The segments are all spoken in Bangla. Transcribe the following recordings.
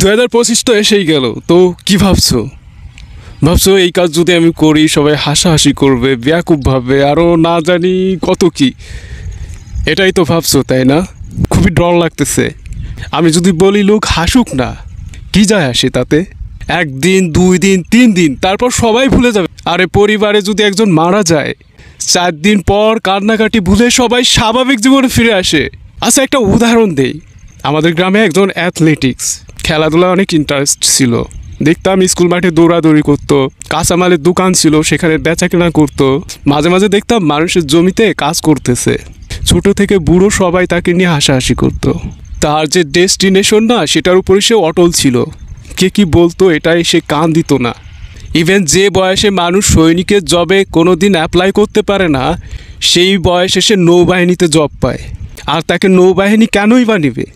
2025 তো এসেই গেল, তো কি ভাবছো? ভাবছো এই কাজ যদি আমি করি সবাই হাসাহাসি করবে, বেয়াকুব ভাববে, আরও না জানি কত কি। এটাই তো ভাবছো, তাই না? খুবই ডর লাগতেছে। আমি যদি বলি লোক হাসুক না, কি যায় আসে তাতে? 1 দিন 2 দিন 3 দিন, তারপর সবাই ভুলে যাবে। আরে পরিবারে যদি একজন মারা যায়, 4 দিন পর কান্নাকাটি ভুলে সবাই স্বাভাবিক জীবনে ফিরে আসে। আচ্ছা, একটা উদাহরণ দেই। আমাদের গ্রামে একজন অ্যাথলেটিক্স, খেলাধুলা অনেক ইন্টারেস্ট ছিল। দেখতাম স্কুল মাঠে দৌড়াদৌড়ি করতো, কাঁচামালের দোকান ছিল, সেখানে বেচাকেনা করতো। মাঝে মাঝে দেখতাম মানুষের জমিতে কাজ করতেছে। ছোট থেকে বুড়ো সবাই তাকে নিয়ে হাসাহাসি করতো। তার যে ডেস্টিনেশন না, সেটার উপরে সে অটল ছিল। কে কি বলতো এটাই সে কান দিত না। ইভেন যে বয়সে মানুষ সৈনিকের জবে কোনো দিন অ্যাপ্লাই করতে পারে না, সেই বয়সে সে নৌবাহিনীতে জব পায়। আর তাকে নৌবাহিনী কেনই বা নেবে?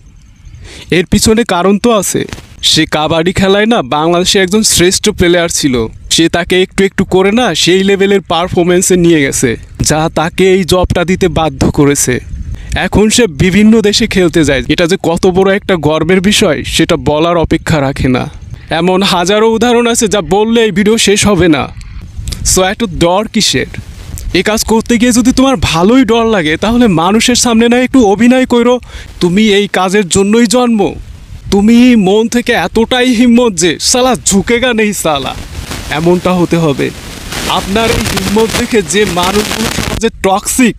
এর পিছনে কারণ তো আছে। সে কাবাডি খেলায় না বাংলাদেশে একজন শ্রেষ্ঠ প্লেয়ার ছিল। সে তাকে একটু একটু করে না সেই লেভেলের পারফরমেন্সে নিয়ে গেছে, যা তাকে এই জবটা দিতে বাধ্য করেছে। এখন সে বিভিন্ন দেশে খেলতে যায়। এটা যে কত বড় একটা গর্বের বিষয় সেটা বলার অপেক্ষা রাখে না। এমন হাজারো উদাহরণ আছে যা বললে এই ভিডিও শেষ হবে না। সো এত ডর কিসের? এই কাজ করতে গিয়ে যদি তোমার ভালোই ডর লাগে, তাহলে মানুষের সামনে না একটু অভিনয় করো তুমি এই কাজের জন্যই জন্ম। তুমি মন থেকে এতটাই হিম্মত যে সালা ঝুঁকেগা নেই সালা, এমনটা হতে হবে। আপনার এই হিম্মত দেখে যে মানুষগুলো সমাজে টক্সিক,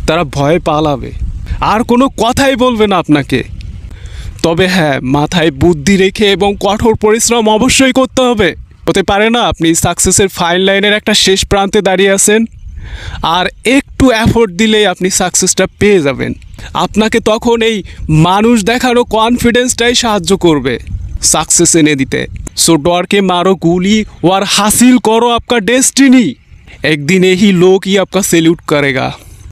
তারা ভয় পালাবে, আর কোনো কথাই বলবে না আপনাকে। তবে হ্যাঁ, মাথায় বুদ্ধি রেখে এবং কঠোর পরিশ্রম অবশ্যই করতে হবে। হতে পারে না আপনি সাকসেসের ফাইন লাইনের একটা শেষ প্রান্তে দাঁড়িয়ে আছেন, আর একটু এফোর্ট দিলেই আপনি সাকসেসটা পেয়ে যাবেন। আপনাকে তখন এই মানুষ দেখানো কনফিডেন্সটাই সাহায্য করবে सक्सेस एने दीते। सो डर के मारो गोली और हासिल करो आपका डेस्टिनी। एक दिन यही लोग ही आपका सैल्यूट करेगा।